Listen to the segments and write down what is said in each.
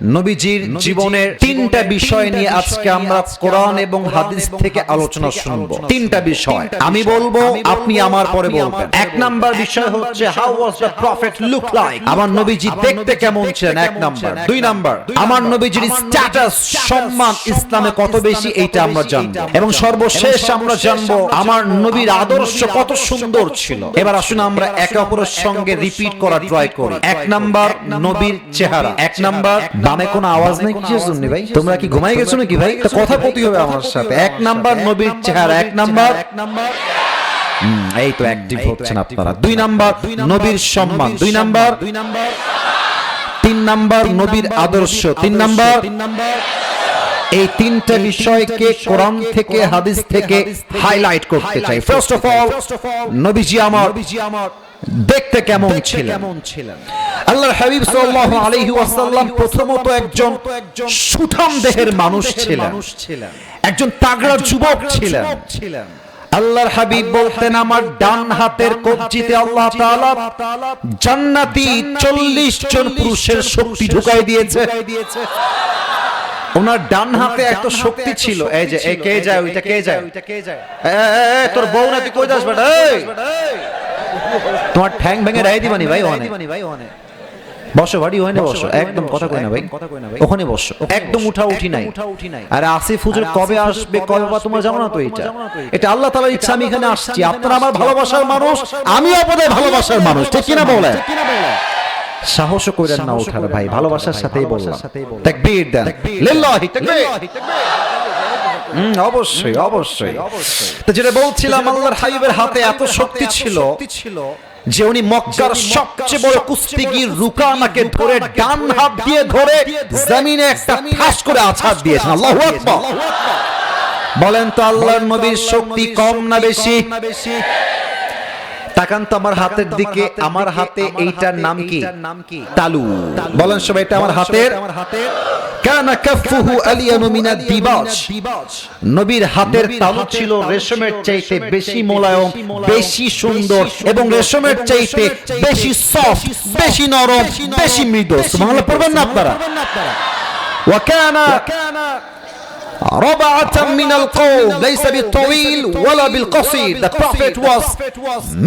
নবীজির জীবনের তিনটা বিষয় নিয়ে আজকে আমরা কোরআন এবং হাদিস থেকে আলোচনা শুনব। তিনটা বিষয় আমি বলবো, আপনি আমার পরে বলবেন। এক নাম্বার বিষয় হচ্ছে how was the prophet look like, আমার নবীজি দেখতে কেমন ছিলেন, এক নাম্বার। দুই নাম্বার, আমার নবীজির স্ট্যাটাস, সম্মান ইসলামে কত বেশি, এইটা আমরা জানবো। এবং সর্বশেষ আমরা জানবো আমার নবীর আদর্শ কত সুন্দর ছিল। এবার আসুন আমরা একে অপরের সঙ্গে রিপিট করা ট্রাই করি। এক নাম্বার, নবীর চেহারা। এক নাম্বার, দামে কোনো আওয়াজ নেই কিসের জন্য ভাই? তোমরা কি ঘুমাই গেছো নাকি ভাই? তো কথা কতই হবে আমার সাথে। এক নাম্বার, নবীর চেহারা। এক নাম্বার, এই তো অ্যাক্টিভ হচ্ছেন আপনারা। দুই নাম্বার, নবীর সম্মান। দুই নাম্বার, তিন নাম্বার, নবীর আদর্শ। তিন নাম্বার, এই তিনটা বিষয়কে কোরআন থেকে হাদিস থেকে হাইলাইট করতে চাই। ফার্স্ট অফ অল, নবীজি আমার দেখতে কেমন ছিলেন? আল্লাহর হাবিব সাল্লাল্লাহু আলাইহি ওয়াসাল্লাম প্রথমত একজন সুঠাম দেহের মানুষ ছিলেন, একজন তাগড়া যুবক ছিলেন। আল্লাহর হাবিব বলতেন, আমার ডান হাতের কবজিতে আল্লাহ তাআলা জান্নাতি 40 জন পুরুষের শক্তি ঢুকাই দিয়েছে। ওনার ডান হাতে এত শক্তি ছিল। এই যে এই কে যায়, ওইটা কে যায়, তোর বউ না, তুই কই যাস বেটা? তোমার ঠ্যাং ভেঙে রাই দিবানি ভাই। বসো বাড়ি হয় না, বসো। একদম কথা কই না ভাই, ওখানে বসো। একদম উঠা উঠি নাই। আরে আসিফ হুজুর কবে আসবে, কবে বা তোমরা জানো না তো? এটা আল্লাহ তাআলার ইচ্ছা। আমি এখানে আসছি, আপনারা আমার ভালোবাসার মানুষ, আমি আপনাদের ভালোবাসার মানুষ, ঠিক কিনা বলেন? সাহস কইরেন না ওঠার ভাই, ভালোবাসার সাথেই বললাম। তাকবীর দেন, লিল্লাহি তাকবীর। অবশ্যই অবশ্যই। তো যেটা বলছিলাম, আল্লাহর হাবিবের হাতে এত শক্তি ছিল যে উনি মক্কার সবচেয়ে বড় কুস্তিগীর রুকানাকে ধরে ডান হাত দিয়ে ধরে জমিনে একটা ঠাস করে আছাড় দিয়েছেন। আল্লাহু আকবার। বলেন তো আল্লাহর নবীর শক্তি কম না বেশি? তাকান তো আমার হাতের দিকে। আমার হাতে এইটার নাম কি? তালু। বলেন সবাই, এটা আমার হাতের। কানা কাফুহু আলিয়ানু মিনাদ দিবাজ। নবীর হাতের তালু ছিল রেশমের চাইতে বেশি মোলায়েম, বেশি সুন্দর এবং রেশমের চাইতে বেশি সফট, বেশি নরম, বেশি মৃদু। সুবহানাল্লাহ পড়বেন না আপনারা? ওয়া কানা ربعة من القوم ليس بالطويل ولا بالقصير. The prophet was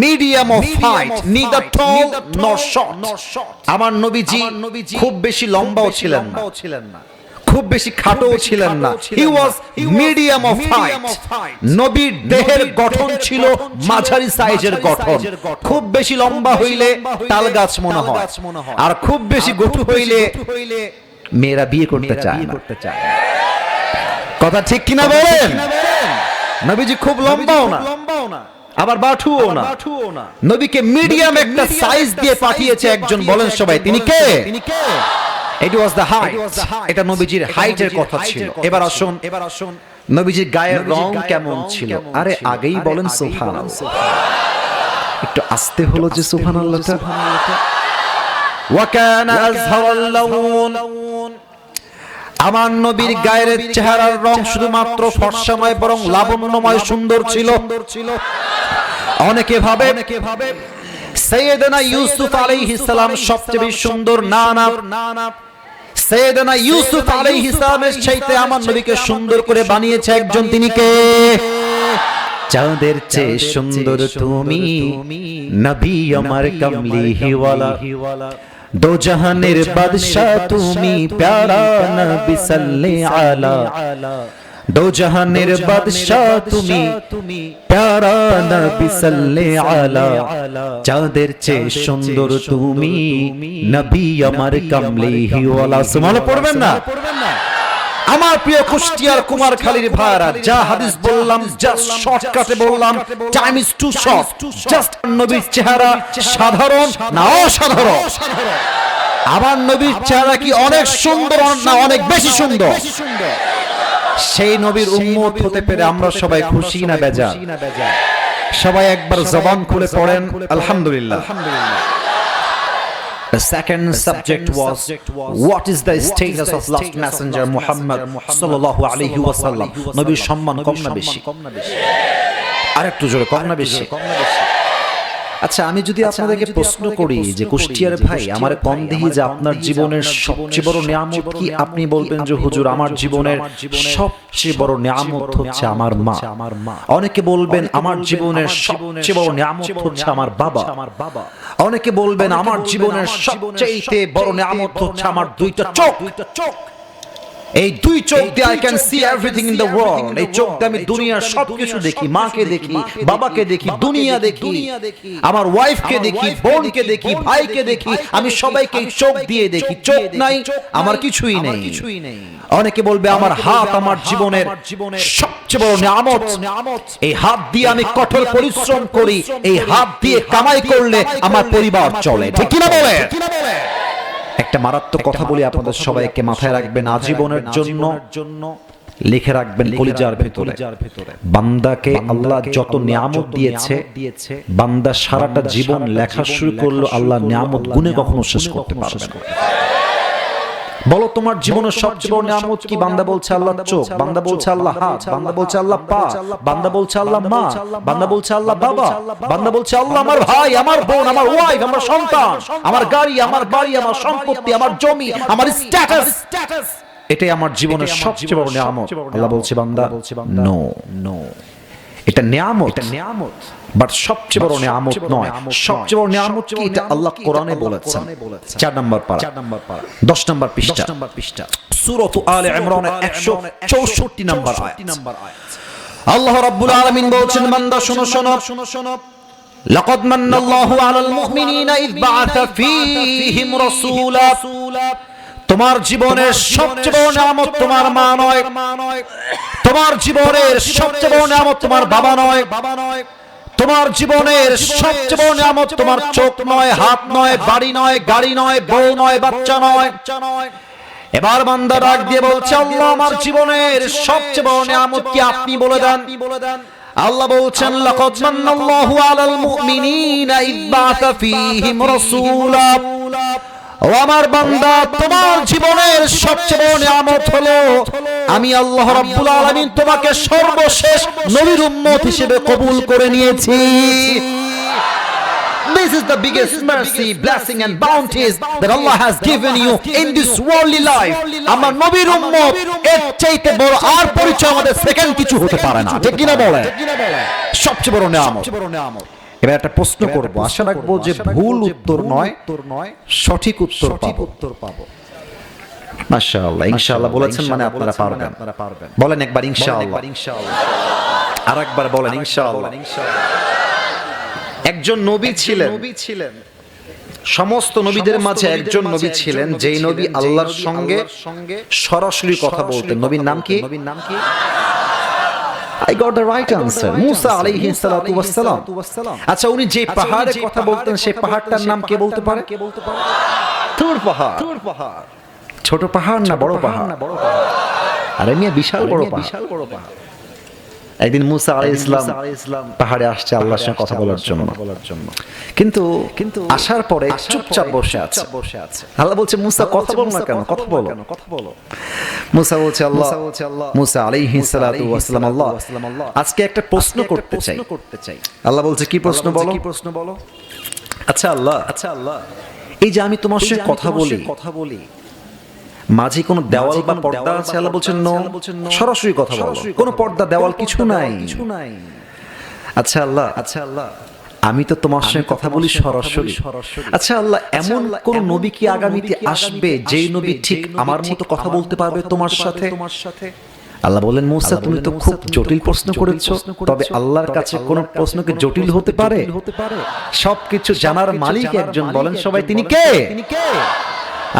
medium of height, neither tall nor short. আমার নবীজি খুব বেশি লম্বাও ছিলেন না, খুব বেশি খাটোও ছিলেন না। He was medium of height. নবীর দেহের গঠন ছিল মাঝারি সাইজের গঠন। খুব বেশি লম্বা হইলে তাল গাছ মনে হয়, আর খুব বেশি গঠু হইলে মেয়েরা বিয়ে করতে চায় না। কথা ঠিক কিনা বলেন? নবীজি খুব লম্বাও না, আবার বাঠুও না। নবীকে মিডিয়াম একটা সাইজ দিয়ে পাঠিয়েছে একজন। বলেন সবাই, তিনি কে? It was the height. এটা নবীজির হাইটের কথা ছিল। এবার আসুন নবীজির গায়ের রং কেমন ছিল? আরে আগেই বলেন সুবহানাল্লাহ। একটু আস্তে হলো যে সুবহানাল্লাহটা। ওয়া কানা আযহারাল লাউন। আমার নবীর গায়ের চেহারার রং শুধুমাত্র ফর্সা নয়, বরং লাবণ্যময়, সুন্দর ছিল। অনেকে ভাবে সাইয়েদনা ইউসুফ আলাইহিস সালাম সবচেয়ে বেশি সুন্দর। না না, সাইয়েদনা ইউসুফ আলাইহিস সালামের চাইতে আমার নবীকে সুন্দর করে বানিয়েছে একজন। তিনি কে? চাঁদের চেয়ে সুন্দর তুমি, নবী আমার কামলিহি ওয়ালা। দো জাহানের বাদশা তুমি, প্যারা নবী সাল্লি আলা। দো জাহানের বাদশা তুমি, প্যারা নবী সাল্লি আলা। চাঁদের চেয়ে সুন্দর তুমি, নবী আমার কামলিহি ওয়ালা। সুবহানাল্লাহ পড়বেন না? আমার প্রিয় কুষ্টিয়ার কুমারখালীর ভাইরা, যা হাদিস বললাম জাস্ট শর্টকাটে বললাম, time is too short. Just নবীর চেহারা সাধারণ না অসাধারণ? আমার নবীর চেহারা কি অনেক সুন্দর না অনেক বেশি সুন্দর? সেই নবীর উম্মত হতে পেরে আমরা সবাই খুশি না বেজার? সবাই একবার জবান খুলে পড়েন আলহামদুলিল্লাহ। The second subject was, what is the status of last messenger Muhammad sallallahu alaihi wasallam? নবীর সম্মান কম না বেশি? আরেকটু জোরে, কম না বেশি? আচ্ছা, আমি যদি আপনাদেরকে প্রশ্ন করি যে কুষ্টিয়ার ভাই আমার কম দেহি যে আপনার জীবনের সবচেয়ে বড় নিয়ামত কি, আপনি বলবেন যে হুজুর আমার জীবনের সবচেয়ে বড় নিয়ামত হচ্ছে আমার মা। অনেকে বলবেন আমার জীবনের সবচেয়ে বড় নিয়ামত হচ্ছে আমার বাবা। অনেকে বলবেন আমার জীবনের সবচেয়ে বড় নিয়ামত হচ্ছে আমার দুইটা চোখ। এই দুই চোখ দিয়ে I can see everything in the world. এই চোখ দিয়ে আমি দুনিয়ার সবকিছু দেখি, মাকে দেখি, বাবাকে দেখি, দুনিয়া দেখি, আমার ওয়াইফকে দেখি, বোনকে দেখি, ভাইকে দেখি, আমি সবাইকে এই চোখ দিয়ে দেখি। চোখ নাই আমার কিছুই নেই। অনেকে বলবে আমার হাত আমার জীবনের সবচেয়ে বড় নিয়ামত। এই হাত দিয়ে আমি কঠোর পরিশ্রম করি, এই হাত দিয়ে কামাই করলে আমার পরিবার চলে, ঠিক কি না বলে? একটা মারাত্মক কথা বলি আপনাদের সবাইকে মাথায় রাখবেন, আজীবনের জন্য লিখে রাখবেন কলিজার ভেতরে। বান্দাকে আল্লাহ যত নিয়ামত দিয়েছে, বান্দা সারাটা জীবন লেখা শুরু করলো আল্লাহ নিয়ামত গুণে কখনো শেষ করতে পারবে না। বলো তোমার জীবনের সবচেয়ে বড় নিয়ামত কি? বান্দা বলছে আল্লাহ চোখ, বান্দা বলছে আল্লাহ হাত, বান্দা বলছে আল্লাহ পা, বান্দা বলছে আল্লাহ মা, বান্দা বলছে আল্লাহ বাবা, বান্দা বলছে আল্লাহ আমার ভাই, আমার বোন, আমার ওয়াইফ, আমার সন্তান, আমার গাড়ি, আমার বাড়ি, আমার সম্পত্তি, আমার জমি, আমার স্ট্যাটাস। এটাই আমার জীবনের সবচেয়ে বড় নিয়ামত। আল্লাহ বলছে বান্দা নো নো, এটা নিয়ামত, এটা নিয়ামত, বাট সবচেয়ে বড় নিয়ামত নয়। সবচেয়ে বড় নিয়ামত কি? এটা আল্লাহ কোরআনে বলেছেন। 4 নম্বর পারা, 10 নম্বর পৃষ্ঠা, সূরা আলে ইমরানের 164 নম্বর আয়াত। আল্লাহ রাব্বুল আলামিন বলছেন বান্দা শোনো শোনো, লাকাদ মান্নাল্লাহু আলাল মুমিনিনা ইয বাআসা ফীহিম রাসূলা। তোমার জীবনের সবচেয়ে বড় নিয়ামত তোমার মা নয়, তোমার জীবনের সবচেয়ে বড় নিয়ামত তোমার বাবা নয়, তোমার জীবনের সবচেয়ে বড় নিয়ামত তোমার চোখ নয়, হাত নয়, বাড়ি নয়, গাড়ি নয়, বউ নয়, বাচ্চা নয়। এবার বান্দা ডাক দিয়ে বলছে আল্লাহ আমার জীবনের সবচেয়ে বড় নিয়ামত কি আপনি বলে দেন। আল্লাহ বলছেন লাকাদ মান্নাল্লাহু আলাল মুমিনিনা ইয বাআসা ফীহিম রাসূলা। ও আমার বান্দা তোমার জীবনের সবচেয়ে বড় নিয়ামত হলো আমি আল্লাহ রাব্বুল আলামিন তোমাকে সর্বশেষ নবীর উম্মত হিসেবে কবুল করে নিয়েছি। This is the biggest mercy, blessing and bounties that Allah has given you in this worldly life. আমার নবীর উম্মত এর চাইতে বড় আর পরিচয় আমাদের সেকেন্ড কিছু হতে পারে না, ঠিক কি না বলে? সবচেয়ে বড় নিয়ামত। এবার একটা প্রশ্ন করব, আশা রাখবো যে ভুল উত্তর নয়, সঠিক উত্তর পাবো। মাশাআল্লাহ, ইনশাআল্লাহ বলেছেন মানে আপনারা পারবেন। বলেন একবার ইনশাআল্লাহ, আরেকবার বলেন ইনশাআল্লাহ। একজন নবী ছিলেন, সমস্ত নবীদের মাঝে একজন নবী ছিলেন যেই নবী আল্লাহর সঙ্গে সরাসরি কথা বলতেন। নবীর নাম কি? I got the right answer. মুসা আলাইহিস সালাতু ওয়াস সালাম। আচ্ছা, উনি যে পাহাড়ে কথা বলতেন সেই পাহাড়টার নাম কে বলতে পারে? তুর পাহাড়। ছোট পাহাড় না বড় পাহাড়? আরে মিয়া বিশাল বড় পাহাড়। একদিন মুসা আলাইহিস সালাম পাহাড়ে আসছে আল্লাহর সঙ্গে কথা বলার জন্য, কিন্তু আসার পরে চুপচাপ বসে আছে। আল্লাহ বলছে মুসা কথা বল না কেন, কথা বলো। মুসা বলছে আল্লাহ, মুসা আলাইহিস সালাতু ওয়াস সালাম আল্লাহ আজকে একটা প্রশ্ন করতে চাই। আল্লাহ বলছে কি প্রশ্ন বলো। আচ্ছা আল্লাহ, এই যে আমি তোমার সঙ্গে কথা বলি মাঝে কোনো দেওয়াল বা পর্দা আছে? আল্লাহ বলছেন নো, সরাসরি কথা বলো, কোনো পর্দা দেওয়াল কিছু নাই। আচ্ছা আল্লাহ, আমি তো তোমার সঙ্গে কথা বলি সরাসরি। আচ্ছা আল্লাহ, এমন কোন নবী কি আগামীতে আসবে যেই নবী ঠিক আমার মতো কথা বলতে পারবে তোমার সাথে? আল্লাহ বলেন মুসা তুমি তো খুব জটিল প্রশ্ন করেছো, তবে আল্লাহর কাছে কোন প্রশ্নকে জটিল হতে পারে? সবকিছু জানার মালিক একজন, বলেন সবাই তিনি কে?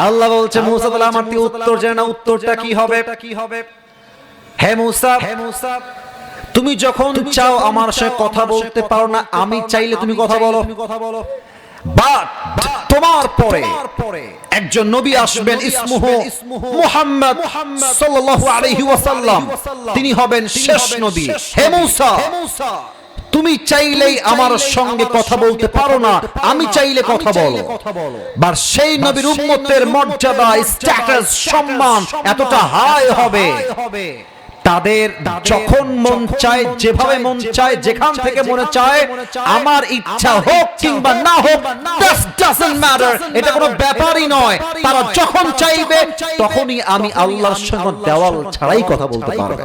আল্লাহ বলছে মুসা বলে আমার তুই উত্তর জানা না, উত্তরটা কি হবে? হে মুসা, তুমি যখন চাও আমার সাথে কথা বলতে পারো না, আমি চাইলে তুমি কথা বলো। বাট তোমার পরে একজন নবী আসবেন, ইসমুহু মুহাম্মদ সাল্লাল্লাহু আলাইহি ওয়াসাল্লাম, তিনি হবেন শেষ নবী। হে মুসা, তুমি চাইলেই আমার সঙ্গে কথা বলতে পারো না, আমি চাইলে কথা বলো। আর সেই নবীর উম্মতের মর্যাদা, স্ট্যাটাস, সম্মান এতটা হাই হবে তাদের যখন মন চায়, যেভাবে মন চায়, যেখান থেকে মনে চায়, আমার ইচ্ছা হোক কিংবা না হোক, that doesn't matter, এটা কোনো ব্যাপারই নয়। তারা যখন চাইবে তখনই আমি আল্লাহর সঙ্গে দেওয়াল ছাড়াই কথা বলতে পারবে।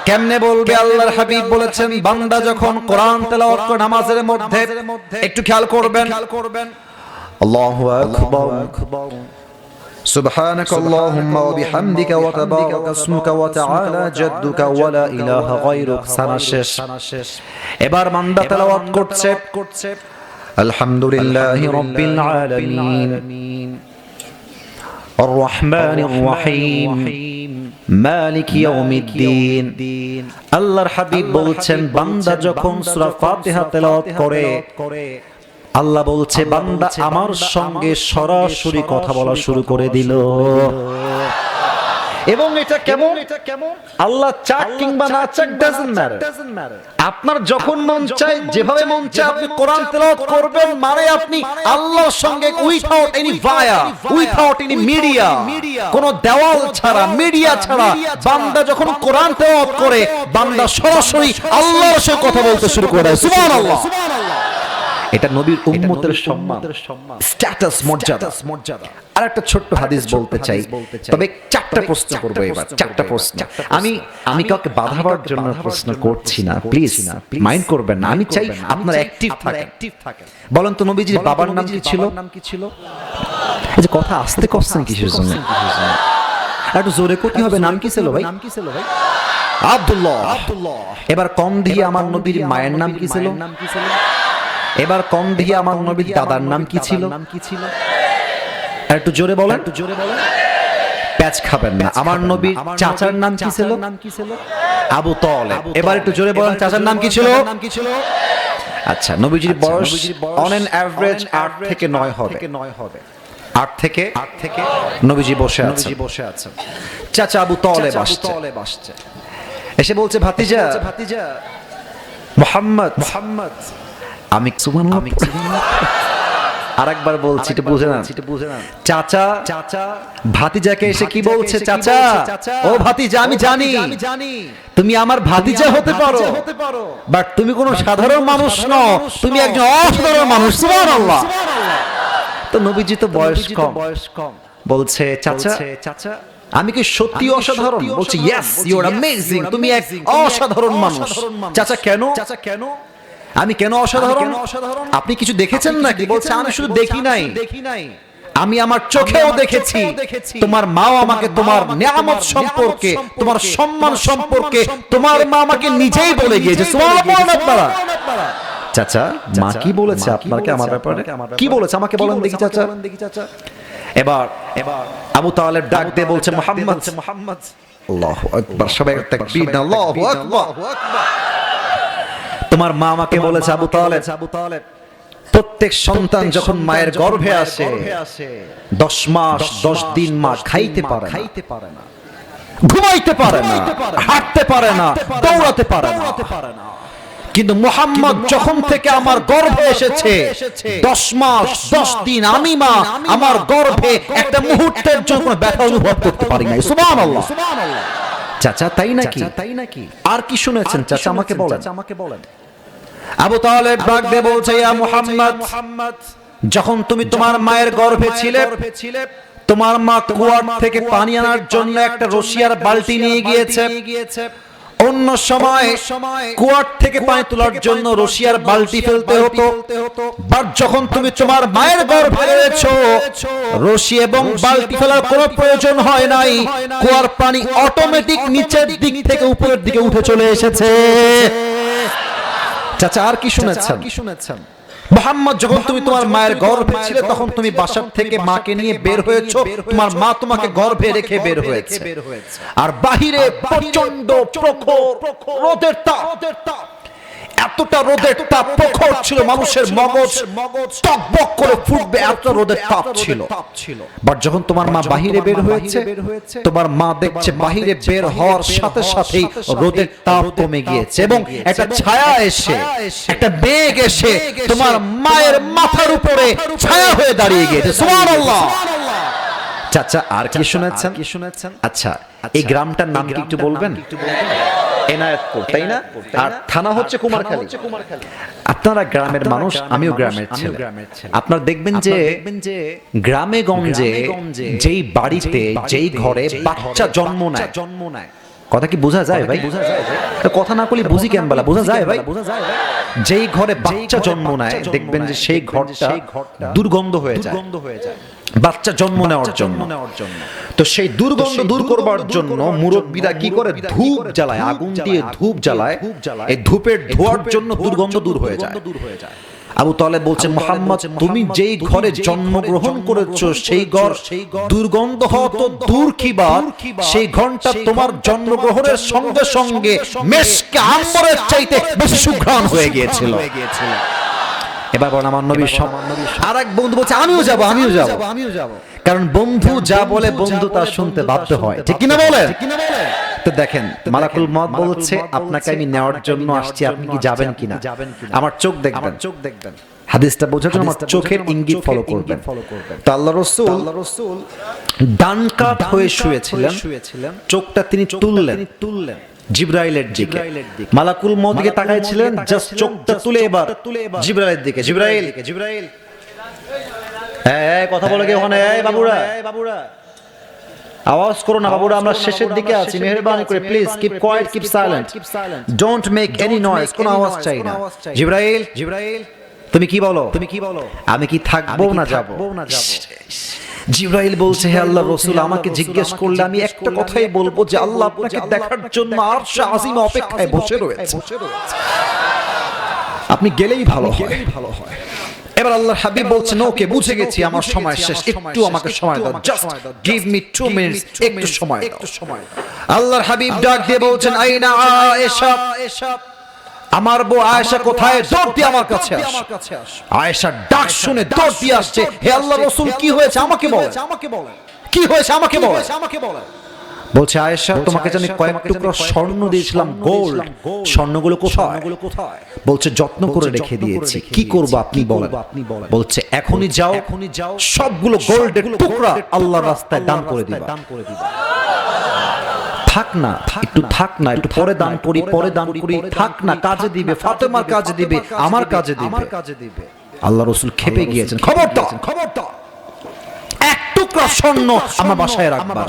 কেমনে বলবে? আল্লাহর হাবিব বলেছেন, বান্দা যখন কোরআন তেলাওয়াত করে নামাজের মধ্যে, একটু খেয়াল করবেন, আল্লাহু আকবার, সুবহানাক আল্লাহুম্মা ওয়া বিহামদিকা ওয়া তাবারাকা ইসমুকা ওয়া তাআলা জাদ্দুকা ওয়া লা ইলাহা গায়রুক। সানা শেষ। এবার বান্দা তেলাওয়াত করছে, আলহামদুলিল্লাহি রাব্বিল আলামিন আর রহমানির রহিম মালিক ইয়াউমিদ্দিন। আল্লাহর হাবিব বলছেন, বান্দা যখন সূরা ফাতিহা তেলাওয়াত করে, আল্লাহ বলছে বান্দা আমার সঙ্গে সরাসরি কথা বলা শুরু করে দিল। এবং এটা কেমন? আল্লাহ চাক কিংবা না চাক, ডাজন্ট ম্যাটার। আপনার যখন মন চায়, যেভাবে মন চায় আপনি কোরআন তেলাওয়াত করবেন, মানে আপনি আল্লাহর সঙ্গে উইথাউট এনি ভায়া, উইথাউট এনি মিডিয়া, কোনো দেওয়াল ছাড়া, মিডিয়া ছাড়া বান্দা যখন কোরআন তেলাওয়াত করে, বান্দা সরাসরি আল্লাহর সঙ্গে কথা বলতে শুরু করে দেয়। সুবহানাল্লাহ। এটা নবীর উম্মতের সম্মান, স্ট্যাটাস, মর্যাদা। আর একটা ছোট্ট হাদিস বলতে চাই, তবে চারটা প্রশ্ন করব এবার, চারটা প্রশ্ন। আমি কাউকে বাধাবার জন্য প্রশ্ন করছি না, প্লিজ মাইন্ড করবেন না। আমি চাই আপনারা অ্যাক্টিভ থাকেন। বলেন তো, নবীজির বাবার নাম কি ছিল? এই যে কথা আস্তে করছেন কিসের জন্য? একটু জোরে করতে হবে। নাম কি ছিল ভাই? আব্দুল্লাহ। এবার কম দিয়ে আমার নবীর মায়ের নাম কি ছিল? এবার কম দিয়ে আমার নবীর দাদার নাম কি ছিল? একটু জোরে বলেন। প্যাচ খাবেন না। আমার নবীর চাচার নাম কি ছিল? আবু তালেব। এবার একটু জোরে বলেন, চাচার নাম কি ছিল? আচ্ছা, নবীজির বয়স অন এন এভারেজ 8 থেকে 9 হবে। 8 থেকে নবীজি বসে আছেন। চাচা আবু তালেব আসছে, এসে বলছে, ভাতিজা মুহাম্মদ। আমি আরেকবার বলছি, এটা বুঝে না। চাচা ভাতিজাকে এসে কি বলছে? চাচা, ও ভাতিজা, আমি জানি তুমি আমার ভাতিজা হতে পারো, বাট তুমি কোনো সাধারণ মানুষ নও, তুমি একজন অসাধারণ মানুষ। সুবহানাল্লাহ। তো নবীজি তো বয়স কম, বলছে, চাচা আমি কি সত্যি অসাধারণ? বলছে, ইয়েস, ইউ আর অ্যামেজিং, তুমি এক অসাধারণ মানুষ। চাচা কেন? আমি কেন অসাধারণ? আপনি কিছু দেখেছেন নাকি? বলছে, আমি শুধু দেখি নাই, আমি আমার চোখেও দেখেছি। তোমার মাও আমাকে তোমার নিয়ামত সম্পর্কে, তোমার সম্মান সম্পর্কে তোমার মা আমাকে নিজেই বলে গিয়েছে। সুবহানাল্লাহ। চাচা, মা কি বলেছে আপনাকে আমার ব্যাপারে? কি বলেছে আমাকে বলেন দেখি চাচা। এবার আবু তালেব ডাক দিয়ে বলছে, মুহাম্মদ। আল্লাহু আকবার। সবাই তাকবীর দাও। আল্লাহু আকবার। তোমার মা আমাকে বলেছে, আবু তালেব, প্রত্যেক সন্তান যখন মায়ের গর্ভে আসে 10 মাস 10 দিন মা খাইতে পারে না, ঘুমাইতে পারে না, হাঁটতে পারে না, দৌড়াতে পারে না। কিন্তু মুহাম্মদ যখন থেকে আমার গর্ভে এসেছে 10 মাস 10 দিন আমি মা আমার গর্ভে একটা মুহূর্তের জন্য ব্যথা অনুভব করতে পারি নাই। সুবহানাল্লাহ। চাচা তাই নাকি? আর কি শুনেছেন চাচা? আমাকে বলেন। আবু তালেব ডাক দিয়ে বলছে, ইয়া মুহাম্মদ, যখন তুমি তোমার মায়ের গর্ভে ছিলে, তোমার মা কুয়ার থেকে পানি আনার জন্য একটা রশিয়ার বালতি নিয়ে গিয়েছে। অন্য সময় কুয়ার থেকে পানি তোলার জন্য রশিয়ার বালতি ফেলতে হতো, বাট যখন তুমি তোমার মায়ের গর্ভে রয়েছো, রশি এবং বালতি ফেলার কোনো প্রয়োজন হয় নাই। কুয়ার পানি অটোমেটিক নিচের দিক থেকে উপরের দিকে উঠে চলে এসেছে। চাচা আর কি শুনেছেন? মুহাম্মদ, যখন তুমি তোমার মায়ের গর্ভে ছিলে, তখন তুমি বাসা থেকে মাকে নিয়ে বের হয়েছো, তোমার মা তোমাকে গর্ভে রেখে বের হয়েছে। আর বাহিরে প্রচন্ড প্রখর রোদের তাপ, এতটা রোদের তাপ প্রখর ছিল, মানুষের মগজ টকবক করে ফুটবে, এত রোদের তাপ ছিল। বাট যখন তোমার মা বাহিরে বের হয়েছে, তোমার মা দেখছে বাহিরে বের হওয়ার সাথে সাথেই রোদের তাপ কমে গিয়েছে এবং একটা ছায়া এসে, একটা মেঘ এসে তোমার মায়ের মাথার উপরে ছায়া হয়ে দাঁড়িয়ে গিয়েছে। সুবহানাল্লাহ। চাচা আর কি শুনেছেন? আচ্ছা, এই গ্রামটার নাম কি একটু বলবেন? এনায়েতপুর, তাই না? আর থানা হচ্ছে কুমারখালী। আপনারা গ্রামের মানুষ, আমিও গ্রামের ছেলে। আপনারা দেখবেন যে গ্রামে গঞ্জে যেই বাড়িতে যেই ঘরে বাচ্চা জন্ম নেয়, কথা কি বোঝা যায় ভাই? কথা না করলে বুঝি কেন বলা? বোঝা যায় ভাই? যেই ঘরে বাচ্চা জন্ম নেয় দেখবেন যে সেই ঘরটা দুর্গন্ধ হয়ে যায় বাচ্চা জন্ম নেওয়ার জন্য। তো সেই দুর্গন্ধ দূর করবার জন্য মুরব্বীরা কি করে? ধূপ জ্বালায়, আগুন দিয়ে ধূপ জ্বালায়। এই ধূপের ধোঁয়ার জন্য দুর্গন্ধ দূর হয়ে যায়। আবু তালেব বলছে, মুহাম্মদ তুমি যেই ঘরে জন্মগ্রহণ করেছো সেই ঘর দুর্গন্ধ হওয়া তো দূর কি বাত, সেই ঘরটা তোমার জন্মগ্রহণের সঙ্গে সঙ্গে মেশকে আম্বরের চাইতে বেশি সুঘ্রাণ হয়ে গিয়েছিল। এবার বলেন আমার নবী। আর এক বন্ধু বলছে, আমিও যাব। কারণ বন্ধু যা বলে বন্ধু তা শুনতে বাধ্য হয়, ঠিক কিনা বলে? তো দেখেন, মালাকুল মউত বলছে আপনাকে আমি নেওয়ার জন্য আসছি, আপনি কি যাবেন কিনা? আমার চোখ দেখবেন, হাদিসটা বোঝার জন্য আমার চোখের ইঙ্গিত ফলো করবেন। তো আল্লাহ রাসূল ডান কাত হয়ে শুয়েছিলেন, চোখটা তিনি তুললেন জিবরাইলের দিকে। মালাকুল মউত দিকে তাকাইছিলেন, জাস্ট চোখটা তুলে এবার জিবরাইলের দিকে। জিবরাইল, এই কথা বলে কি ওখানে? এই বাবুরা, আওয়াজ করো না বাবুরা, আমরা শেষের দিকে আছি, মেহেরবানি করে please keep coed, keep silent, don't make any noise, কোনো আওয়াজ চাই না। জিবরাইল, তুমি কি বলো? আমি কি থাকবো না যাব? জিবরাইল বলছে, হে আল্লাহর রাসূল, আমাকে জিজ্ঞেস করলে আমি একটা কথাই বলবো যে আল্লাহ আপনাকে দেখার জন্য আরশে আজিমে অপেক্ষায় বসে রয়েছে, আপনি গেলেই ভালো হয়। এবার আল্লাহর হাবিব বলছেন, ওকে বুঝে গেছি, আমার সময় শেষ, একটু আমাকে সময় দাও, জাস্ট গিভ মি 2 মিনিটস, একটু সময় দাও। আল্লাহর হাবিব ডাক দিয়ে বলছেন, আইনা আয়েশা, আমার বউ আয়েশা কোথায়? দৌড় দিয়ে আমার কাছে আস। আয়েশা ডাক শুনে দৌড় দিয়ে আসছে, হে আল্লাহর রাসূল কি হয়েছে আমাকে বলেন, কি হয়েছে আমাকে বলেন। বলছে, আয়েশা তোমাকে জানি কয়েক টুকরা স্বর্ণ দিয়েছিলাম, গোল্ড, স্বর্ণগুলো কোথায়? বলছে, যত্ন করে রেখে দিয়েছি, কি করব আপনি বলেন। বলছে, এখনই যাও, সবগুলো গোল্ডের টুকরা আল্লাহর রাস্তায় দান করে দিবা। থাক না, একটু পরে দান করি, থাক না, কাজে দিবে, ফাতেমার কাজে দিবে, আমার কাজে দিবে। আল্লাহ রাসূল খেপে গিয়েছেন, খবরদার, এক টুকরা স্বর্ণ আমার বাসায় রাখবা।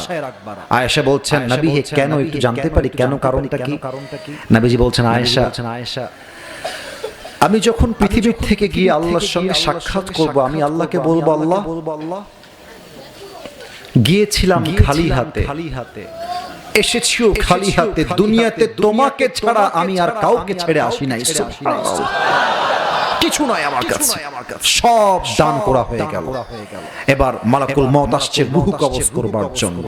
আয়েশা বলছেন, নবী হে কেন, একটু জানতে পারি কেন, কারণটা কি? নবীজি বলছেন, আয়েশা আমি যখন পৃথিবী থেকে গিয়ে আল্লাহর সঙ্গে সাক্ষাৎ করব, আমি আল্লাহকে বলবো, আল্লাহ গিয়েছিলাম খালি হাতে, এসেছিও খালি হাতে, দুনিয়াতে তোমাকে ছাড়া আমি আর কাউকে ছেড়ে আসি নাই, কিছু নয় আমার কাছে, সব দান করা হয়ে গেল। এবার মালাকুল মউত আসছে রূহ কবজ করবার জন্য।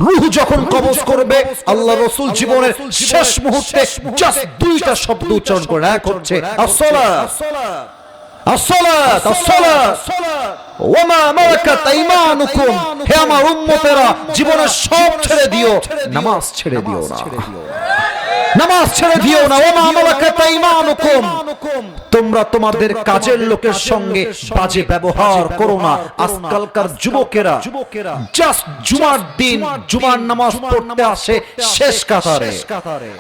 রূহ যখন কবজ করবে, আল্লাহ রাসূল জীবনের শেষ মুহূর্তে জাস্ট দুইটা শব্দ উচ্চারণ করে, এক হচ্ছে আসসালাত, আসসালাত, আসসালাত, ওয়া মা মালাকাত আইমানুকুম, হে আমার উম্মতেরা জীবনের সব ছেড়ে দিও, নামাজ ছেড়ে দিও না, নামাজ ছেড়ে দিও না। ওয়া মা মালাকাত আইমানুকুম, তোমরা তোমাদের কাজের লোকের সঙ্গে বাজে ব্যবহার করো না। আজকালকার যুবকেরা জাস্ট জুমার দিন জুমার নামাজ পড়তে আসে শেষ কাতারে,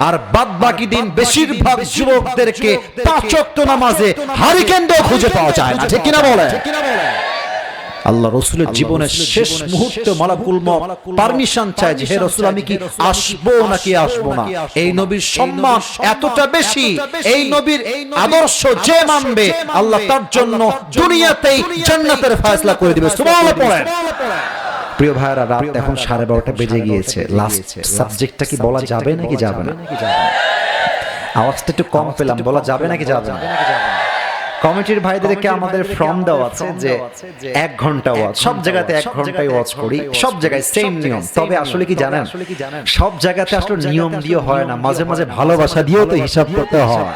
আর বাদ বাকি দিন বেশিরভাগ যুবকদেরকে 5 ওয়াক্ত নামাজে হারিকেনও খুঁজে পাওয়া যায় না, ঠিক কিনা বলে? আল্লাহ রাসূলের জীবনের শেষ মুহূর্তে মালাকুল মউত পারমিশন চায় যে, হে রাসূল আমি কি আসবো নাকি আসবো না? এই নবীর সম্মান এতটা বেশি, এই নবীর আদর্শ যে মানবে আল্লাহ তার জন্য দুনিয়াতেই জান্নাতের ফয়সালা করে দিবে। সুবহানাল্লাহ পড়েন। প্রিয় ভাইরা, রাত এখন 12:30 বেজে গিয়েছে। লাস্ট সাবজেক্টটা কি বলা যাবে নাকি যাবে না? আওয়াজটা একটু কম পেলাম, বলা যাবে নাকি যাবে না? কমিটির ভাইদেরকে আমাদের ফর্ম দেওয়া আছে যে 1 ঘন্টা ওয়াজ, সব জায়গাতে 1 ঘন্টায় ওয়াজ করি, সব জায়গায় সেম নিয়ম। তবে আসলে কি জানেন, সব জায়গাতে আসলে নিয়ম দিয়ে হয় না, মাঝে মাঝে ভালোবাসা দিয়েও তো হিসাব করতে হয়।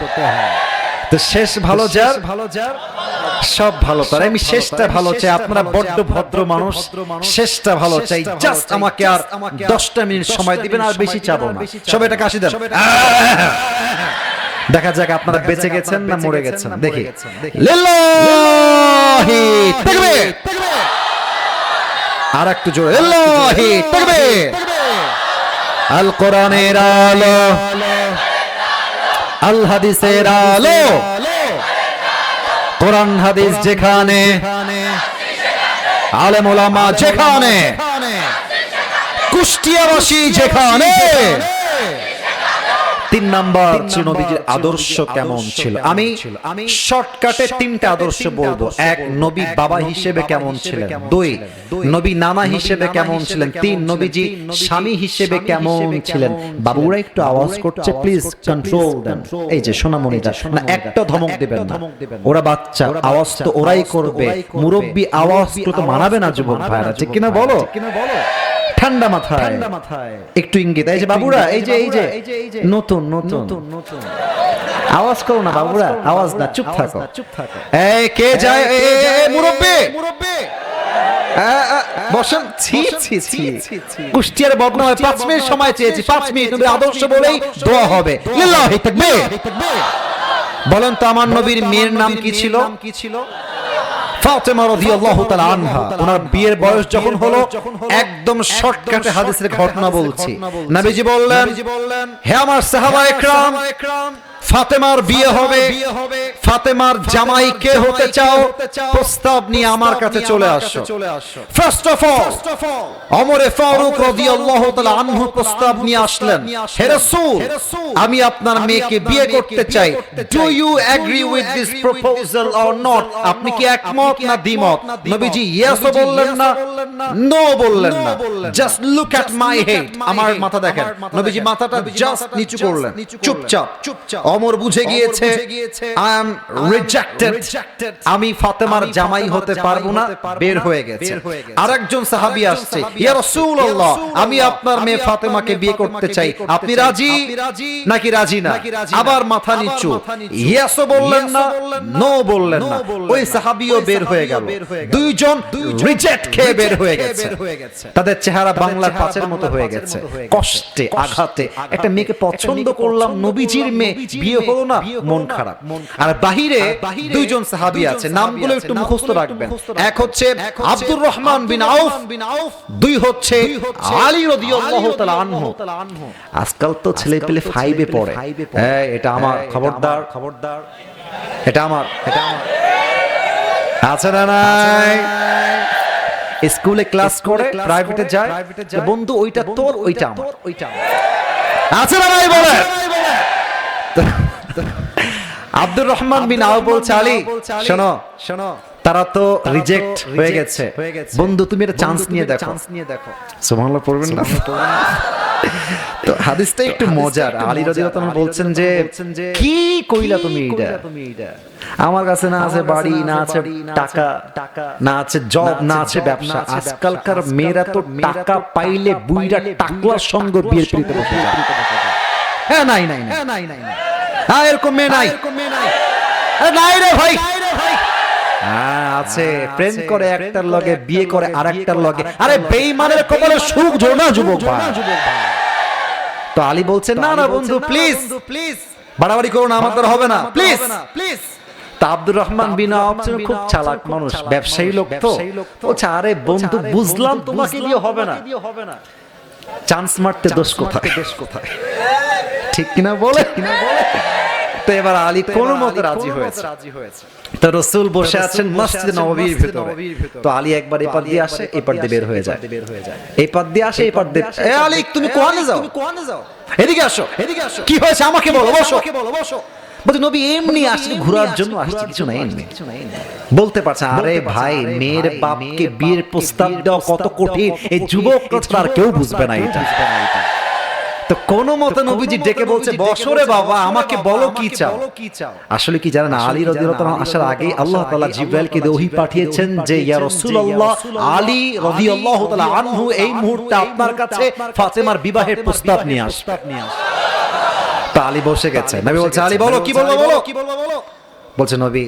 তো শেষ ভালো যার, সব ভালো তার, আমি শেষটা ভালো চাই। আপনারা বড্ড ভদ্র মানুষ, শেষটা ভালো চাই। জাস্ট আমাকে আর 10টা মিনিট সময় দিবেন, আর বেশি চাবো না। সবাই এটা কাশি দেন। দেখা যাক আপনারা বেঁচে গেছেন না মরে গেছেন, দেখি। লিল্লাহি তাকবীর। আর একটু জোরে আল্লাহি তাকবীর। আল কোরআনের আলো, আল হাদিসের আলো, কোরআন হাদিস যেখানে, আলেম ওলামা যেখানে, কুষ্টিয়াবাসী যেখানে। 3 নাম্বার ছিল নবীজির আদর্শ কেমন ছিল। আমি শর্টকাটে 3টা আদর্শ বলবো। 1, নবী বাবা হিসেবে কেমন ছিলেন। 2, নবী নানা হিসেবে কেমন ছিলেন। 3, নবীজি স্বামী হিসেবে কেমন ছিলেন। বাবুরা একটু আওয়াজ করছে, প্লিজ কন্ট্রোল দেন। এই যে সোনামণিটা, না একটা ধমক দিবেন না, ওরা বাচ্চা, আওয়াজ তো ওরাই করবে। মুরব্বী আওয়াজ তো মানাবে না যুবক ভাইরা, ঠিক কিনা বলো? ঠান্ডা মাথায় একটু ইঙ্গিত। এই যে বাবুরা, এই যে নতুন আওয়াজ করো না বাবুরা, আওয়াজ না, চুপ থাকো। এই কে যায়? মুরব্বি বসেন। কুষ্টিয়ার বদনাম হয়। 5 মিনিট সময় চেয়েছি, 5 মিনিট। নবীর আদর্শ বলেই দোয়া হবে। লিল্লাহি তাকবীর। বলেন তো আমার নবীর মেয়ের নাম কি ছিল? ফাতেমা রাদিয়াল্লাহু তাআলা আনহা। ওনার বিয়ের বয়স যখন হলো, একদম শর্টকাটে হাদিসের ঘটনা বলছি। নবীজি বললেন, হে আমার সাহাবায়ে কেরাম, ফাতেমার বিয়ে হবে, ফাতেমার জামাই কে হতে চাও? প্রস্তাব নিয়ে আমার কাছে চলে আসো। ফার্স্ট অফ অল ওমরে ফারুক রাদিয়াল্লাহু তাআলা আনহু প্রস্তাব নিয়ে আসলেন, হে রাসূল, আমি আপনার মেয়েকে বিয়ে করতে চাই। Do you agree with this proposal or not? আপনি কি একমত না দ্বিমত? নবীজি ইয়েস বললেন না, নো বললেন না। Just look at my head, আমার মাথা দেখেন। নবীজি মাথাটা জাস্ট নিচু করলেন, চুপচাপ। ওমর বুঝে গিয়েছে, আই এম রিজেক্টেড, আমি ফাতেমার জামাই হতে পারবো না। বের হয়ে গেছে। আরেকজন সাহাবী আসছে, ইয়া রাসূলুল্লাহ, আমি আপনার মেয়ে ফাতেমাকে বিয়ে করতে চাই, আপনি রাজি নাকি রাজি না? আবার মাথা নিচু, ইয়েস বললেন না, নো বললেন না। ওই সাহাবীও বের হয়ে গেল। দুইজন রিজেক্ট খেয়ে বের হয়ে গেছে। তাদের চেহারা বাংলার পাঁচের মতো হয়ে গেছে, কষ্টে, আঘাতে। একটা মেয়েকে পছন্দ করলাম, নবীজির মেয়ে, বিয়ে হলো না, মন খারাপ। আর বাহিরে দুইজন সাহাবী আছে, নামগুলো একটু মুখস্থ রাখবেন। এক হচ্ছে আব্দুর রহমান বিন আউফ, 2 হচ্ছে আলী রাদিয়াল্লাহু তাআলা আনহু। আজকাল তো ছেলে পেলে 5 এ পড়ে। এটা আমার, খবরদার, এটা আমার আছে না নাই? স্কুলে ক্লাস করে, প্রাইভেটে যায়, বন্ধু ওইটা তোর, ওইটা আমার, আছে না নাই? বলে আব্দুর রহমান বিন আউফ বলছে, আলী শোনো, তারা তো রিজেক্ট হয়ে গেছে, বন্ধু তুমি একটা চান্স নিয়ে দেখো। সুবহানাল্লাহ পড়বেন না? তো হাদিসটা একটু মজার। আলী রাদিয়াল্লাহু আনহু বলছেন যে, কি কইলা তুমি এটা? আমার কাছে না আছে বাড়ি, না আছে টাকা, না আছে জব, না আছে ব্যবসা। আজকালকার মেয়েরা তো টাকা পাইলে বুইরা টাকলার সঙ্গ বিয়ের পিড়িতে বসে যায়। হ্যাঁ, নাই, হ্যাঁ, এরকম মেয়ে নাই, নাই রে ভাই। আছে, প্রেম করে একটার লগে, বিয়ে করে আরেকটার লগে। আরে বেঈমানের কপালে সুখ জোর না যুবক ভাই। তো আলী বলছেন, না বন্ধু প্লিজ বাড়াবাড়ি করো না, আমার দ্বারা হবে না, প্লিজ। তা আব্দুর রহমান বিন আউফ খুব চালাক মানুষ, ব্যবসায়ী লোক তো, বলছে, আরে বন্ধু বুঝলাম তোমাকে দিয়ে হবে না, চান্স মারতে দোষ কোথায়? ঠিক কিনা বলে? তো এবার আলী কোন মতে রাজি হয়েছে। তো রাসূল বসে আছেন মসজিদ নববীর ভিতরে। তো আলী একবার এই পাশ দিয়ে আসে, এই পাশ দিয়ে বের হয়ে যায়, এই পাশ দিয়ে আসে, এই পাশ দিয়ে, এ আলী তুমি কোনে যাও? এদিকে আসো। কি হয়েছে আমাকে বলো, বসো। বলতে নবী এমনি আসলে ঘোরার জন্য আসছে, কিছু নাই। বলতে পারছে, আরে ভাই মেয়ের বাপকে বিয়ের প্রস্তাব দেওয়া কত কঠিন, এই যুবক আর কেউ বুঝবে না এটা। তো কোন মতে নবীজি ডেকে বলছে, বসরে বাবা, আমাকে বলো কি চাও। আসলে কি জানেন, আলী রাদিয়াল্লাহু তাআলা আসার আগে আল্লাহ তাআলা জিবরাইলকে ওহী পাঠিয়েছেন যে, ইয়া রাসূলুল্লাহ, আলী রাদিয়াল্লাহু তাআলা আনহু এই মুহূর্তে আপনার কাছে ফাতেমার বিবাহের প্রস্তাব নিয়ে আসবে। তো আলী বসে গেছে। নবী বলছে, আলী বলো, কি বলবো বলো। বলছে নবী,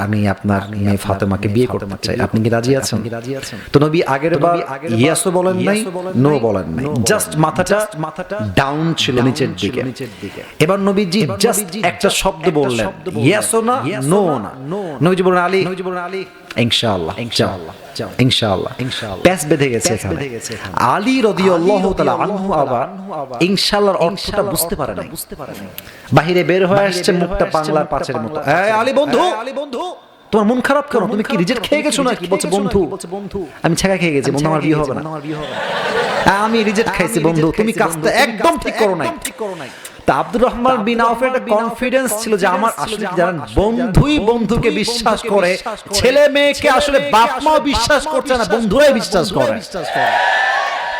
আমি আপনার মেয়ে ফাতেমাকে বিয়ে করতে চাই, আপনি কি রাজি আছেন? তো নবী আগের বার ইয়েস বলেন নাই, নো বলেন নাই, জাস্ট মাথাটা ডাউন ছিল নিচের দিকে। এবার নবীজি জাস্ট একটা শব্দ বললেন, ইয়েস না নো না। নবীজি বলেন, আলী ইনশাআল্লাহ ইনশাআল্লাহ প্যাচ বেঁধে গেছে এখানে। আলী রাদিয়াল্লাহু তাআলা আনহু আবার ইনশাআল্লাহর অর্থটা বুঝতে পারে না, বাহিরে বের হয়ে আসছে মুখটা বাংলার পাঁচের মতো। এই আলী বন্ধু, তোমার মন খারাপ কেন? তুমি কি রিজেক্ট খেয়ে গেছো নাকি? বলছে বন্ধু আমি ছেঁকা খেয়ে গেছি বন্ধু, আমার বিয়ে হবে না। আমি রিজেক্ট খাইছি বন্ধু, তুমি কাজটা একদম ঠিক করো নাই। তা আব্দুর রহমান বিন আওফের একটা কনফিডেন্স ছিল যে আমার আসলে যারা বন্ধুই বন্ধুকে বিশ্বাস করে, ছেলে মেয়েকে আসলে বাপ মাও বিশ্বাস করছে না, বন্ধুরাই বিশ্বাস করে।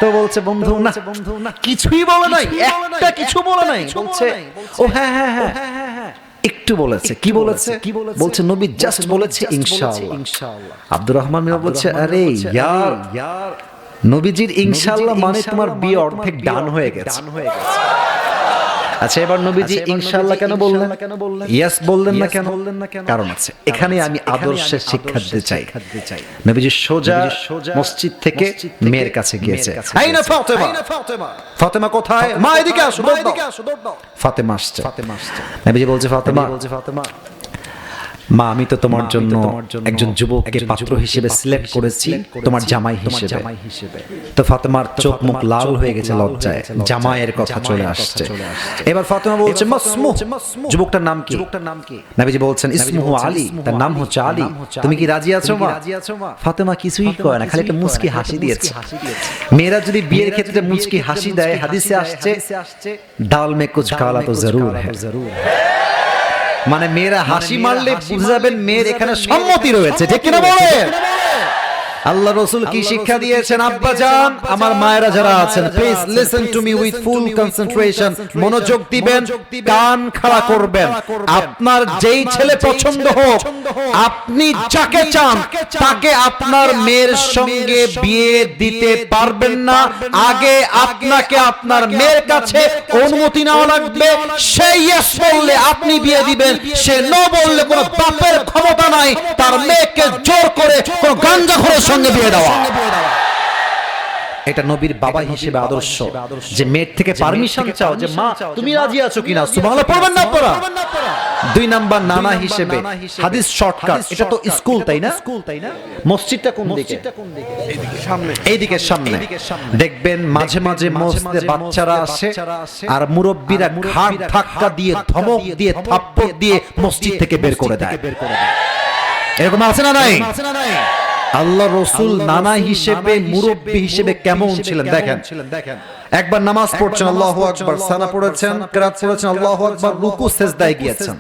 তো বলছে বন্ধু না কিছুই বলে নাই, একটা কিছু বলে নাই। বলছে ও হ্যাঁ হ্যাঁ হ্যাঁ একটু বলেছে। কি বলেছে? বলছে নবী জাস্ট বলেছে ইনশাআল্লাহ। আব্দুর রহমান মিয়া বলছে আরে ইয়ার নবীজির ইনশাআল্লাহ মানে তোমার বিয়ে অর্ধেক ডান হয়ে গেছে। আচ্ছা এবার নবীজি ইনশাআল্লাহ কেন বললেন? ইয়েস বললেন না কেন? কারণ আছে, এখানে আমি আদর্শের শিক্ষা দিতে চাই। নবীজি সোজা মসজিদ থেকে মেয়ের কাছে গিয়েছে। আইনা ফাতেমা, ফাতেমা কোথায়? মা এদিকে আসো, ফাতেমা আসছে। নবীজি বলছে ফাতেমা মা আমি তো তোমার জন্য একজন যুবককে পাত্র হিসেবে সিলেক্ট করেছি, তোমার জামাই হিসেবে। তো ফাতেমার চোখ মুখ লাল হয়ে গেছে লজ্জায়, জামাইয়ের কথা চলে আসছে। এবার ফাতেমা বলছে মাসমু, যুবকটার নাম কি? নবীজি বলছেন ইসমুহু আলী, তার নাম হচ্ছে আলী, তুমি কি রাজি আছো মা? ফাতেমা কিছুই কয় না, খালি একটা মুচকি হাসি দিয়েছে। মেয়েরা যদি বিয়ের ক্ষেত্রে মুচকি হাসি দেয়, হাদিসে আসছে দাল মে কুছ কালা তো জরুর হ্যায়, মানে মেয়েরা হাসি মারলে বুঝে যাবেন মেয়ের এখানে সম্মতি রয়েছে, ঠিক কিনা বলে? আল্লাহ রাসূল কি শিক্ষা দিয়েছেন? আব্বা জান, আমার মায়েরা যারা আছেন, please listen to me with full concentration, মনোযোগ দিবেন, কান খাড়া করবেন। আপনার যেই ছেলে পছন্দ হোক, আপনি যাকে চান তাকে আপনার মেয়ের সঙ্গে বিয়ে দিতে পারবেন না। আগে আপনাকে আপনার মেয়ের কাছে অনুমতি নেওয়া লাগবে। সে ইয়েস বললে আপনি বিয়ে দিবেন, সে নো বললে কোনো বাপের ক্ষমতা নাই তার মেয়েকে জোর করে কোনো গাঞ্জাখোরের সঙ্গে বিয়ে দেওয়া। এটা নবীর বাবা হিসেবে আদর্শ, যে মেয়ের থেকে পারমিশন চাও যে মা তুমি রাজি আছো কিনা। সুবহানাল্লাহ পড়বেন না আপনারা? 2 নাম্বার নানা হিসেবে হাদিস শর্টকাট, এটা তো স্কুল তাই না? মসজিদটা কোন দিকে? এইদিকে সামনে। দেখবেন মাঝে মাঝে মসজিদে বাচ্চারা আসে আর মুরব্বিরা ঘাড় ধাক্কা দিয়ে ধমক দিয়ে থাপ্পড় দিয়ে মসজিদ থেকে বের করে দেয়। এরকম আছে না নাই? আল্লাহ রাসূল নানা হিসেবে মুরব্বি হিসেবে কেমন ছিলেন দেখেন। একবার নামাজ পড়ছেন, আল্লাহু আকবার, সানা পড়েছেন, কিরাত পড়েছেন, আল্লাহু আকবার, রুকু সিজদায় গিয়েছেন।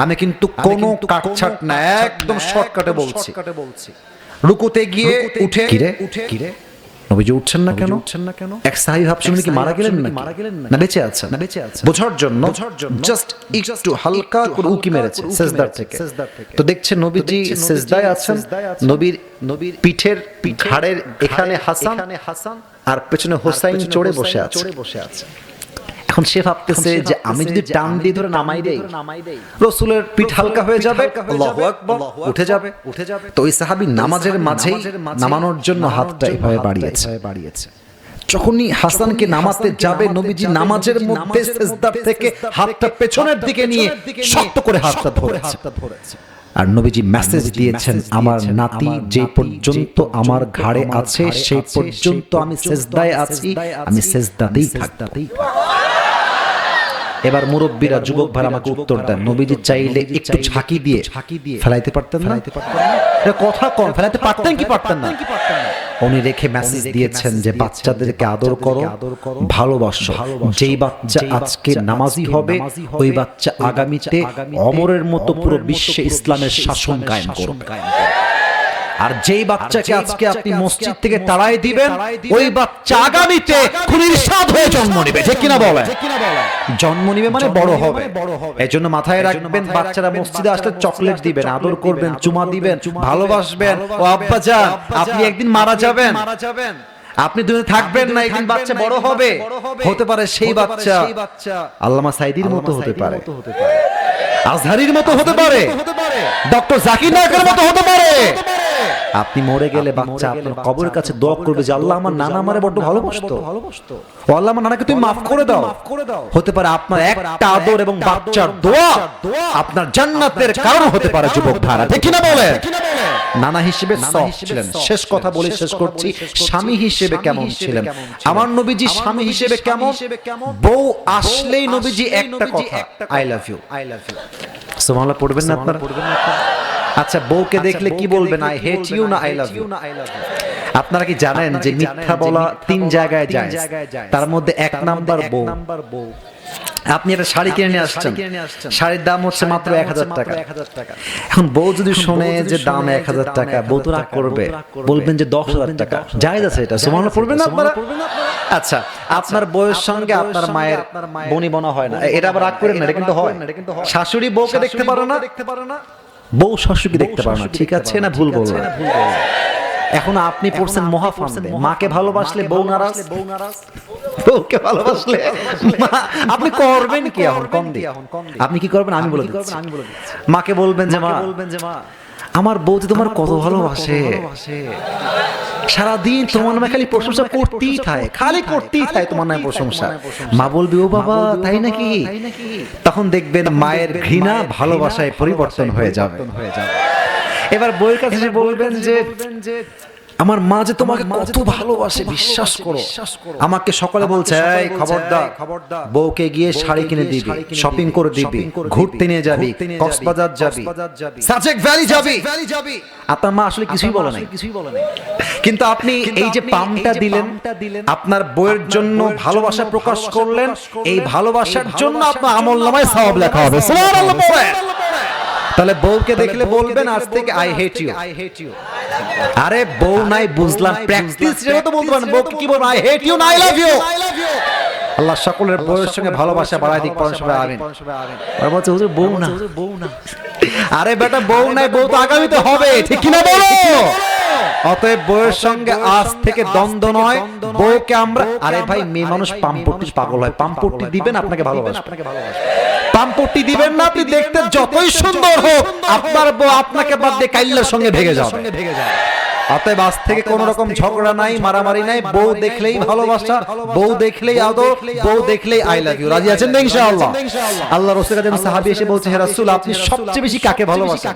আমি কিন্তু কোনো কাটছাট না, একদম শর্টকাটে বলছি। রুকুতে গিয়ে উঠে কিরে নবীজি উঠছেন না কেন? এক সাহাবী ভাবছেন উনি কি মারা গেলেন না বেঁচে আছেন? বোঝার জন্য জাস্ট একটু হালকা করে উকি মেরেছে সিজদার থেকে। তো দেখছে নবীজি সিজদায় আছেন, নবীর পিঠের ঘাড়ের এখানে হাসান আর পেছনে হোসাইন চড়ে বসে আছে। এখন সে ভাবতেছে যে আমি যদি টান দিয়ে ধরে নামাই দেই, রাসূলের পিঠ হালকা হয়ে যাবে, আল্লাহু আকবার, উঠে যাবে। তো ওই সাহাবী নামাজের মাঝেই নামানোর জন্য হাতটা এভাবে বাড়িয়েছে। যখনই হাসানকে নামাতে যাবে, নবীজি নামাজের মধ্যে সিজদা থেকে হাতটা পেছনের দিকে নিয়ে শক্ত করে হাতটা ধরেছে। আর নবীজি মেসেজ দিয়েছেন আমার নাতি যে পর্যন্ত আমার ঘাড়ে আছে সেই পর্যন্ত আমি সিজদায় আছি, আমি সিজদাতেই থাকব। এবার মুরব্বীরা যুবক ভাই আমাকে উত্তর দেন, নবীজি চাইলে একটু ঝাঁকি দিয়ে ফেলাইতে পারতেন না? কথা কম, ফেলাইতে পারতেন কি পারতেন না? উনি রেখে মেসেজ দিয়েছেন যে বাচ্চাদেরকে আদর করো, ভালোবাসো। যেই বাচ্চা আজকে নামাজি হবে ওই বাচ্চা আগামীতে অমরের মতো পুরো বিশ্বে ইসলামের শাসন কায়েম করবে। আর যেই বাচ্চাকে আজকে আপনি মসজিদ থেকে তাড়াই দিবেন ওই বাচ্চা আগামীতে খুনির সাদ হয়ে জন্ম নেবে, ঠিক কিনা বলে? জন্ম নেবে মানে বড় হবে। এজন্য মাথায় রাখবেন, বাচ্চারা মসজিদে আসলে চকলেট দিবেন, আদর করবেন, চুমা দিবেন, ভালোবাসবেন। ও আব্বা জান আপনি একদিন মারা যাবেন, আপনি দুনিয়াতে থাকবেন না, একদিন বাচ্চা বড় হবে, হতে পারে সেই বাচ্চা আল্লামা সাইদির মতো হতে পারে, আজহারির মতো হতে পারে, ডক্টর জাকির নায়কের মতো হতে পারে। আপনি মরে গেলে বাচ্চা আপনার কবরের কাছে দোয়া করবে যে আল্লাহ আমার নানা আমারে বড্ড ভালোবাসতো, ও আল্লাহ আমার নানাকে তুমি মাফ করে দাও। হতে পারে আপনার একটা আদর এবং বাচ্চার দোয়া আপনার জান্নাতের কারণ হতে পারে যুবক ভাইরা, ঠিক কি না বলে? নানা হিসেবে সফট ছিলেন। শেষ কথা বলে শেষ করছি, স্বামী হিসেবে কেমন ছিলেন? আমার নবীজি স্বামী হিসেবে কেমন? বউ আসলেই নবীজি একটা কথা, আই লাভ ইউ। সুবহানাল্লাহ পড়বেন না আপনারা? আচ্ছা, বউকে দেখলে কি বলবেন? আই হেট ইউ না আই লাভ ইউ? আপনারা কি জানেন যে মিথ্যা বলা 3 জায়গায় যায়, তার মধ্যে 1 নাম্বার বউ। আপনি একটা শাড়ি কিনে নিয়ে আসছেন, শাড়ির দাম হচ্ছে মাত্র 1000 টাকা। এখন বউ যদি শুনে যে দাম 1000 টাকা, বউ তো রাগ করবে, বলবেন যে 10000 টাকা। জায়েজ আছে এটা? সুবহানাল্লাহ পড়বেন না আপনারা? আচ্ছা, আপনার বউয়ের সঙ্গে আপনার মায়ের বনিবনা হয় না, এটা আবার রাগ করেন না, এটা কিন্তু হয়। শাশুড়ি বউকে দেখতে পারে না, বউ শাশুড়িকে দেখতে পারে না, ঠিক আছে না ভুল বললাম? এখন আপনি পড়ছেন মহাফান্দে, মাকে ভালোবাসলে বউ নারাজ, বউকে ভালোবাসলে আপনি করবেন কি? এখন কম দিই, আপনি কি করবেন আমি বলে দিচ্ছি। মাকে বলবেন যে মা, আমার বউ তো তোমার কত ভালোবাসে, সারাদিন তোমার নামে খালি প্রশংসা করতেই থাকে, খালি করতেই থাকে তোমার নামে প্রশংসা। মা বলবে ও বাবা তাই নাকি? তখন দেখবেন মায়ের ঘৃণা ভালোবাসায় পরিবর্তন হয়ে যাবে। এবার বউয়ের কাছে এসে বলবেন যে আমার মা যে তোমাকে কত ভালোবাসে, বিশ্বাস করো। আমাকে সকালে বলছে এই খবরদার, বউকে গিয়ে শাড়ি কিনে দিবি, শপিং করে দিবি, ঘুরতে নিয়ে যাবি, কক্সবাজার যাবি, সাজেক ভ্যালি যাবি। আপনার মা আসলে কিছুই বলে নাই, কিন্তু আপনি এই যে পামটা দিলেন, আপনার বউয়ের জন্য ভালোবাসা প্রকাশ করলেন, এই ভালোবাসার জন্য আপনার আমলনামায় সওয়াব লেখা হবে। সুবহানাল্লাহ পড়েন। তাহলে বউকে দেখলে বলবেন আজ থেকে আই হেট ইউ। আরে বউ নাই বুঝলাম, প্র্যাকটিস যেটা তো বলতে পারেন। বউকে কি বলবো? আই হেট ইউ না আই লাভ ইউ। আল্লাহ সকলের বউয়ের সঙ্গে ভালোবাসা বাড়ায় দিক, পড়েন সবাই আমিন। আর বলছে হুজুর বউ না, আরে বেটা বউ নাই, বউ তো আগামীতে হবে, ঠিক কি না বলো? অতএব বউয়ের সঙ্গে আজ থেকে দ্বন্দ্ব নয়, বউকে আমরা, আরে ভাই মেয়ে মানুষ পাম্পটি পাগল হয়, পাম্পটি দিবেন আপনাকে ভালোবাসে, পাম্পটি দিবেন না, আপনি দেখতে যতই সুন্দর হোক আপনার বউ আপনাকে বাদ দিয়ে কাইল্লার সঙ্গে ভেগে যাবে। অতএব আজ থেকে কোন রকম ঝগড়া নাই, মারামারি নাই, বউ দেখলেই ভালোবাসা, বউ দেখলেই আদর, বউ দেখলেই আই লাভ ইউ। রাজি আছেন তো ইনশাআল্লাহ? আল্লাহ রাসূলের কাছে সাহাবী এসে বলছে হে রাসূল আপনি সবচেয়ে বেশি কাকে ভালোবাসেন?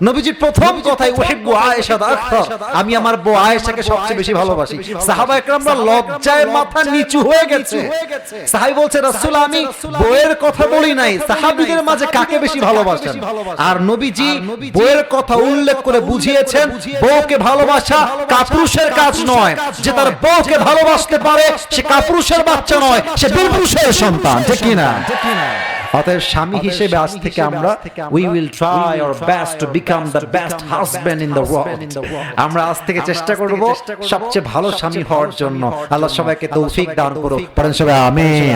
নবীজি প্রথম কথাই উহিব্বু আয়েশা আকসার, আমি আমার বউ আয়েশাকে সবচেয়ে বেশি ভালোবাসি। সাহাবা একরামরা লজ্জায় মাথা নিচু হয়ে গেছে। সাহাবী বলছে রাসূল আমি বউয়ের কথা বলি নাই, সাহাবীদের মাঝে কাকে বেশি ভালোবাসেন? আর নবীজি বউয়ের কথা উল্লেখ করে বুঝিয়েছেন বউকে ভালোবাসা কাপুরুষের কাজ নয়, যে তার বউকে ভালোবাসতে পারে সে কাপুরুষের বাচ্চা নয়, সে বীরপুরুষের সন্তান, ঠিক কি না? অতএব স্বামী হিসেবে আজ থেকে আমরা we will try our best to become the best husband in the world। আমরা আজ থেকে চেষ্টা করব সবচেয়ে ভালো স্বামী হওয়ার জন্য। আল্লাহ সবাইকে তৌফিক দান করুক, পড়েন সবাই আমিন।